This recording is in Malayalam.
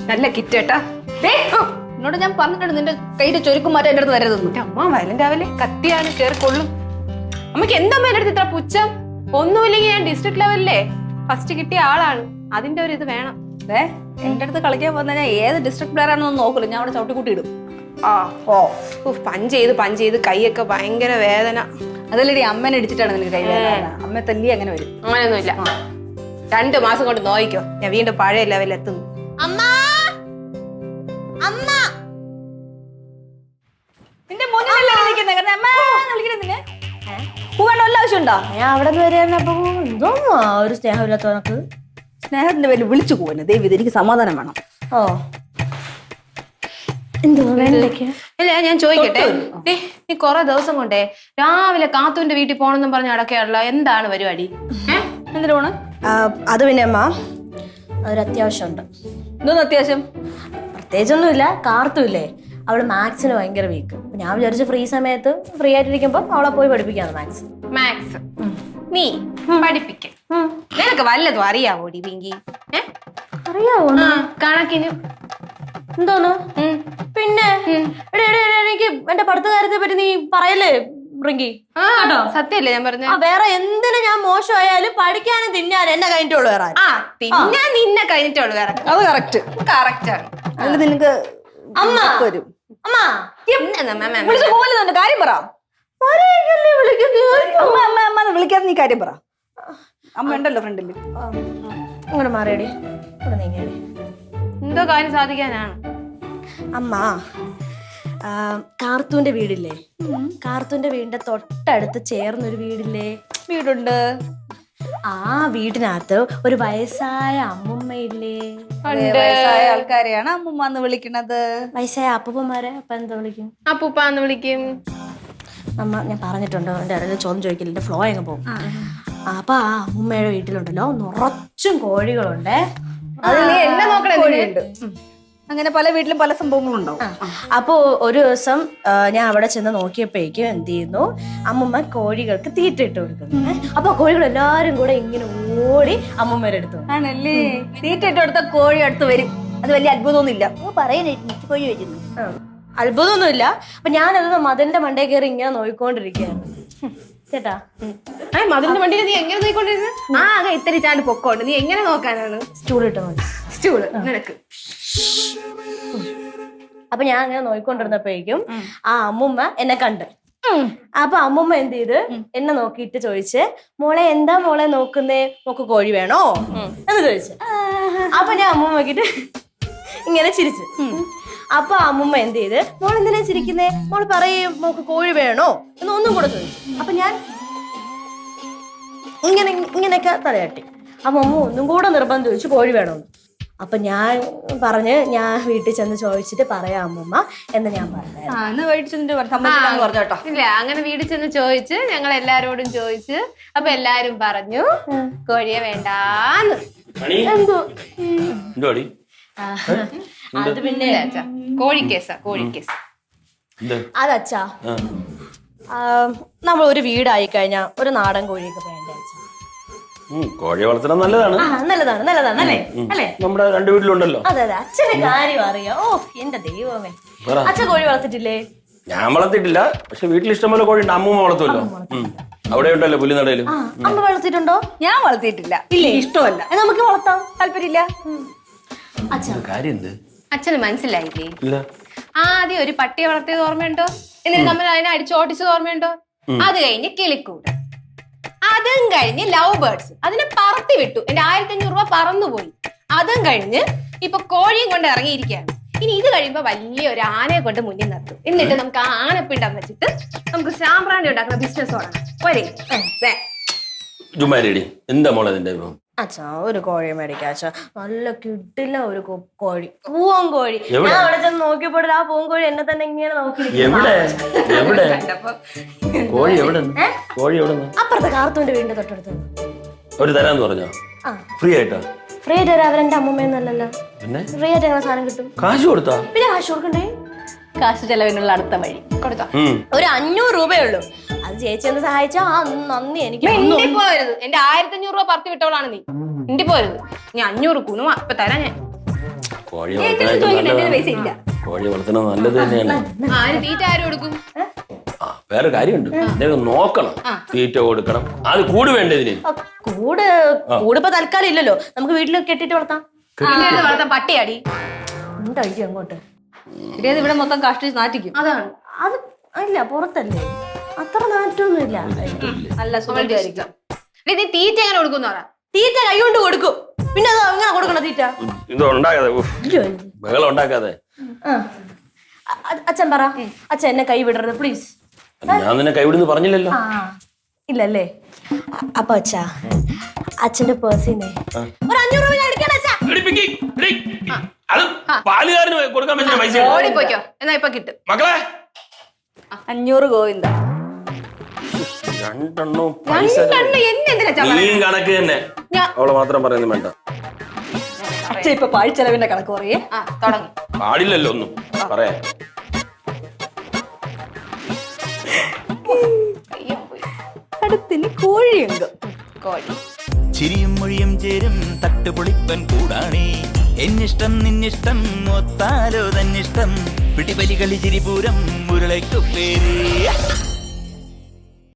നല്ല കിറ്റേട്ടാ. എന്നോട് ഞാൻ പറഞ്ഞിട്ടുണ്ട് നിന്റെ കയ്യിലെ ചൊരുക്കും മാറ്റം എന്റെ അടുത്ത് വരരുതെന്ന്. അമ്മ വയലന്റ് ആവല്ലേ, കത്തിയാണ് കേറി കൊള്ളും. അമ്മക്ക് എന്താ എന്റെ അടുത്ത് ഇത്ര പുച്ഛം? ഒന്നുമില്ലെങ്കിൽ ഞാൻ ഡിസ്ട്രിക്ട് ലെവലിലെ ഫസ്റ്റ് കിട്ടിയ ആളാണ്. അതിന്റെ ഒരു ഇത് വേണം. എന്റെ അടുത്ത് കളിക്കാൻ വന്നാൽ ഞാൻ ഏത് ഡിസ്ട്രിക്ട് പ്ലെയർ ആണെന്ന് നോക്കില്ല, ഞാൻ അവിടെ ചവിട്ടിക്കൂട്ടി ഇടും. പഞ്ച് ചെയ്ത് കൈയൊക്കെ ഭയങ്കര വേദന. അതല്ലേ അമ്മനെ ഇടിച്ചിട്ടാണ് നിനക്ക് കൈ വേദന. അമ്മ തല്ലി അങ്ങനെ വരും. അങ്ങനെയൊന്നുമില്ല. 2 മാസം കൊണ്ട് നോക്കിക്കോ, ഞാൻ വീണ്ടും പഴയ ലെവലിൽ എത്തുന്നു. നിന്റെ മുന്നിലല്ലേ നിൽക്കുന്നത്? കാരണം അമ്മ വിളിക്കണേ നിന്നെ. പോകാൻ വല്ല ആവശ്യമുണ്ടോ? ഞാൻ അവിടെ നിന്ന് വരെയപ്പോ എന്തോ ഒരു സ്നേഹമില്ലാത്തവനക്ക്. സ്നേഹത്തിന്റെ പേര് വിളിച്ചു പോകുന്നത് ദേവി, എനിക്ക് സമാധാനം വേണം. ഓ എന്തോ വേണ്ടേക്ക്. അല്ല ഞാൻ ചോദിക്കട്ടെ, നീ കൊറേ ദിവസം കൊണ്ടേ രാവിലെ കാത്തുവിന്റെ വീട്ടിൽ പോണെന്നും പറഞ്ഞ് അടക്കയുള്ള എന്താണ് പരിപാടി? എന്തിനു പോണ്? അത് പിന്നെ അമ്മ ഒരു അത്യാവശ്യമുണ്ട്. എന്തോന്ന് അത്യാവശ്യം? പ്രത്യേകിച്ചൊന്നുമില്ല. കാർത്തുമില്ലേ, അവള് മാത്സിന് ഭയങ്കര വീക്ക്. ഞാൻ വിചാരിച്ചു ഫ്രീ സമയത്ത് ഫ്രീ ആയിട്ടിരിക്കുമ്പോ അവളെ പോയി പഠിപ്പിക്കാന്ന് മാത്സ്. നീ പഠിപ്പിക്ക. നിനക്ക് വല്ലതും അറിയാവോടി പിങ്കി? അറിയാവോ കണക്കിന് എന്തോന്ന്? പിന്നെ എനിക്ക് എന്റെ പഠിത്ത കാര്യത്തെ പറ്റി നീ പറയല്ലേ റിങ്കി? സത്യല്ലേ ഞാൻ പറഞ്ഞ? വേറെ എന്തിനു ഞാൻ മോശമായാലും പഠിക്കാനും തിന്നാനും എന്നെ കഴിഞ്ഞിട്ടുള്ളൂ. വേറെ തിന്നാൻ നിന്നെ കഴിഞ്ഞിട്ടുള്ളൂ. വേറെ അത് കറക്റ്റ് ആണ്. അതിൽ നിനക്ക് അമ്മ വരും. അമ്മ വിളിച്ചു പോകലെന്നുണ്ട്, കാര്യം പറ. അമ്മ അമ്മ അമ്മ വിളിക്കാതെ നീ കാര്യം പറ. അമ്മ ഉണ്ടല്ലോ ഫ്രണ്ടില്. ഇങ്ങോട്ട് മാറിയടി, ഇവിടെ നീങ്ങിയടി. എന്തോ കാര്യം സാധിക്കാനാണ്. അമ്മ കാർത്തൂന്റെ വീടില്ലേ, കാർത്തൂന്റെ വീടിന്റെ തൊട്ടടുത്ത് ചേർന്നൊരു വീടില്ലേ? വീടുണ്ട്. ആ വീടിനകത്ത് ഒരു വയസ്സായ അമ്മുമ്മയില്ലേ? വയസ്സായ ആൾക്കാരെയാണ് അമ്മുമ്മ എന്ന് വിളിക്കണത്. വയസ്സായ അപ്പൂപ്പന്മാരെ അപ്പ എന്താ വിളിക്കും? അപ്പൂപ്പാന്ന് വിളിക്കും. അമ്മ ഞാൻ പറഞ്ഞിട്ടുണ്ടോ, എന്റെ ഇടയിൽ ചോദ്യം ചോദിക്കില്ല, എന്റെ ഫ്ലോ അങ്ങ് പോകും. അപ്പൊ ആ അമ്മുമ്മയുടെ വീട്ടിലുണ്ടല്ലോ നിറച്ചും കോഴികളുണ്ട്. അത് നീ എന്നെ നോക്കണുണ്ട്. അങ്ങനെ പല വീട്ടിലും പല സംഭവങ്ങളും ഉണ്ടാവും. അപ്പൊ ഒരു ദിവസം ഞാൻ അവിടെ ചെന്ന് നോക്കിയപ്പോഴേക്കും എന്ത് ചെയ്യുന്നു, അമ്മുമ്മ കോഴികൾക്ക് തീറ്റ ഇട്ട് കൊടുക്കുന്നു. അപ്പൊ കോഴികൾ എല്ലാരും കൂടെ ഇങ്ങനെ ഓടി അമ്മുമ്മയുടെ അടുത്ത് ആണല്ലേ? തീറ്റ ഇട്ട് കൊടുത്ത കോഴി അടുത്ത് വരും. അത് വലിയ അത്ഭുതമൊന്നുമില്ല. പറയുന്നേ കോഴി വരുന്നു. അത്ഭുതമൊന്നുമില്ല. അപ്പൊ ഞാനത് മതിലിന്റെ മണ്ടേ കയറി ഇങ്ങനെ നോയിക്കൊണ്ടിരിക്കുകയാണ് ചേട്ടാ. മതിലിന്റെ വണ്ടിയിൽ നീ എങ്ങനെ നോക്കിക്കൊണ്ടിരുന്നു? ഇത്തിരി ചാണ്ട് പൊക്കോണ്ട് നീ എങ്ങനെ നോക്കാനാണ്? സ്റ്റൂൾ ഇട്ട് മതി. സ്റ്റൂള് നിനക്ക്. അപ്പൊ ഞാൻ അങ്ങനെ നോയിക്കൊണ്ടിരുന്നപ്പോഴേക്കും ആ അമ്മുമ്മ എന്നെ കണ്ട്. അപ്പൊ അമ്മുമ്മ എന്ത് ചെയ്ത് എന്നെ നോക്കിയിട്ട് ചോദിച്ച്, മോളെ എന്താ മോളെ നോക്കുന്നേ, മോക്ക് കോഴി വേണോ എന്ന് ചോദിച്ചു. അപ്പൊ ഞാൻ അമ്മുമ്മ നോക്കിട്ട് ഇങ്ങനെ ചിരിച്ചു. അപ്പൊ അമ്മുമ്മ എന്ത് ചെയ്ത്, മോൾ എന്തിനാ ചിരിക്കുന്നേ, മോള് പറയും മോക്ക് കോഴി വേണോ എന്ന് ഒന്നും കൂടെ ചോദിച്ചു. അപ്പൊ ഞാൻ ഇങ്ങനെയൊക്കെ തലയാട്ടി. അപ്പൊ അമ്മ ഒന്നും കൂടെ നിർബന്ധം ചോദിച്ചു കോഴി വേണോന്ന്. അപ്പൊ ഞാൻ പറഞ്ഞ് ഞാൻ വീട്ടിൽ ചെന്ന് ചോദിച്ചിട്ട് പറയാം അമ്മുമ്മ എന്ന് ഞാൻ പറഞ്ഞു. ഇല്ല, അങ്ങനെ വീട്ടിൽ ചെന്ന് ചോദിച്ച് ഞങ്ങൾ എല്ലാരോടും ചോദിച്ച് അപ്പൊ എല്ലാരും പറഞ്ഞു കോഴിയെ വേണ്ടാന്ന്. എന്തോ അത് പിന്നെ കോഴിക്കേസാ, കോഴിക്കേസ്. അതച്ചാ നമ്മൾ ഒരു വീടായി കഴിഞ്ഞാ ഒരു നാടൻ കോഴിയൊക്കെ വേണ്ട. കോഴി വളർത്തണം നല്ലതാണ്. നല്ലതാണ് നല്ലതാണ് അല്ലേ? അല്ലേ? നമ്മുടെ 2 വീട്ടിലുണ്ടല്ലോ. അതെ അതെ, അച്ഛന്റെ കാര്യം അറിയാം. ഓ എന്റെ ദൈവമേ, അച്ഛൻ കോഴി വളർത്തിട്ടില്ലേ? ഞാൻ വളർത്തിട്ടില്ല, പക്ഷെ വീട്ടിൽ ഇഷ്ടംപോലെ കോഴി ഉണ്ട്. അമ്മൂമ്മ വളർത്തുമല്ലോ. അവിടെ ഉണ്ടല്ലോ പുല്ലിനടയിലും. അമ്മ വളർത്തിയിട്ടുണ്ടോ? ഞാൻ വളർത്തിയിട്ടില്ല. ഇല്ലേ, ഇഷ്ടമല്ല. നമുക്ക് വളർത്താം. താല്പര്യമില്ല. അച്ഛന് മനസ്സിലായില്ലേ? ആദ്യം ഒരു പട്ടിയെ വളർത്തിയത് ഓർമ്മയുണ്ടോ? എന്നിട്ട് നമ്മൾ അതിനെ അടിച്ചോട്ടിച്ചത് ഓർമ്മയുണ്ടോ? അത് കഴിഞ്ഞ് കിളിക്കൂട്, അതും കഴിഞ്ഞ് ലവ് ബേർഡ്സ്, അതിനെ പറത്തി വിട്ടു. എന്റെ 1500 രൂപ പറന്നുപോയി. അതും കഴിഞ്ഞ് ഇപ്പൊ കോഴിയും കൊണ്ട് ഇറങ്ങിയിരിക്കുകയാണ്. ഇനി ഇത് കഴിയുമ്പോ വലിയൊരു ആനയെ കൊണ്ട് മുന്നിൽ നിർത്തും. എന്നിട്ട് നമുക്ക് ആ ആനപ്പിണ്ടം വെച്ചിട്ട് നമുക്ക് സാമ്പ്രാണി ഉണ്ടാക്കുന്ന ബിസിനസ് തുടങ്ങാം. എന്താ മോളെ നിന്റെ അച്ഛാ ഒരു കോഴി മേടിക്കാം അച്ഛാ. നല്ല കിട്ടില്ല ഒരു കോഴി, പൂവൻ കോഴി. ഞാൻ അവിടെ ചെന്ന് നോക്കിയപ്പോൾ ആ പൂവൻ കോഴി എന്നെ തന്നെ ഇങ്ങനെ നോക്കി. അപ്പുറത്തെ കാർത്തൂന്റെ വീടിന്റെ തൊട്ടടുത്ത്. ഫ്രീ ആയിട്ടോ? ഫ്രീ ആയിട്ട് വരാം. അവരെന്റെ അമ്മൂമ്മയെന്നല്ലല്ലോ. ഫ്രീ ആയിട്ട് എങ്ങനെ സാധനം കിട്ടും? കാശ് കൊടുത്താ? പിന്നെ കാശ് കൊടുക്കണ്ടേ? കാശ് ചെലവിനുള്ള അടുത്ത വഴി കൊടുത്തോ. ഒരു 500 രൂപയേ ഉള്ളൂ. അത് ചേച്ചി എന്ന് സഹായിച്ചാ നന്ദി. എനിക്ക് പോരുത്. എന്റെ 1500 രൂപ പറത്തി വിട്ടവളാണ് നീ. ഇണ്ടി പോരുത്. നീ 500 കുണുമ ഇപ്പൊ തരാം ഞാൻ. കോഴി എന്റെ അടുത്ത് വളർത്തുന്നത് ചോദിക്കണ്ട, എന്റെ നല്ലതാണ്. പൈസ ഇല്ല. കോഴി വളർത്തുന്നത് നല്ലത് തന്നെയാണ്. ആര് തീറ്റ ആര് കൊടുക്കും? ആ വേറെ കാര്യമുണ്ട്, ഇദ്ദേഹം നോക്കണം, തീറ്റ കൊടുക്കണം, അത് കൂട് വേണ്ടേ ഇതിന്. കൂട് ഇപ്പൊ തൽക്കാലം ഇല്ലല്ലോ, നമുക്ക് വീട്ടിൽ കെട്ടിട്ട് വളർത്താം. വീട്ടിലിരുന്ന് വളർത്താൻ പട്ടിയാടി. ഉണ്ടായിരിക്കും അങ്ങോട്ട്. ഇത് ഇവിടെ മൊത്തം കഷ്ടിച്ച് നാട്ടിക്കും. അതാണ് അത് ഇല്ല, പുറത്തല്ലേ, അത്ര നാറ്റൊന്നും ഇല്ല. നല്ല സുഖമായിരിക്കും. നീ തീറ്റ എങ്ങനെ കൊടുക്കും പറ. തീറ്റ കൈ കൊണ്ട് കൊടുക്കും, പിന്നെ അത് അങ്ങനെ കൊടുക്കണ തീറ്റ. ഇത് ഉണ്ടാക്കാതെ ബഹളം ഉണ്ടാക്കാതെ. അച്ഛൻ പറ, അച്ഛൻ എന്നെ കൈ വിടരുത് പ്ലീസ്. ഞാൻ നിന്നെ കൈവിടുന്ന് പറഞ്ഞില്ലല്ലോ. ഇല്ലല്ലേ? അപ്പൊ അച്ഛാ, അച്ഛന്റെ പേഴ്സിനെ ഒരു 500 രൂപ എടുക്കണം അച്ഛാ. അത് പാലുകാരന് കൊടുക്കാൻ പറ്റുന്ന പൈസ. ഓടിപ്പോയിക്കോ, എന്നാ ഇപ്പൊ കിട്ടും. മക്കളെ 500 ഗോവിന്ദ. 2 എണ്ണവും പൈസ എന്തിനാ നീ കണക്ക് തന്നെ. അവളെ മാത്രം പറയുന്നത് വേണ്ട. അച്ഛൻ ഇപ്പൊ പാഴ്ചെലവിന്റെ കണക്ക് പറയേ. തുടങ്ങി. പാടില്ലല്ലോ ഒന്നും പറയാൻ. അടുത്തിന് കോഴിയുണ്ട്. കോഴി ചിരിയും മൊഴിയും ചേരും തട്ടുപൊളിപ്പൻ കൂടാണേ. എന്നിഷ്ടം നിന്നിഷ്ടം ഒത്താലോ തന്നിഷ്ടം പിടിപലി കളി ചിരിപൂരം മുരളയ്ക്കു പേര്.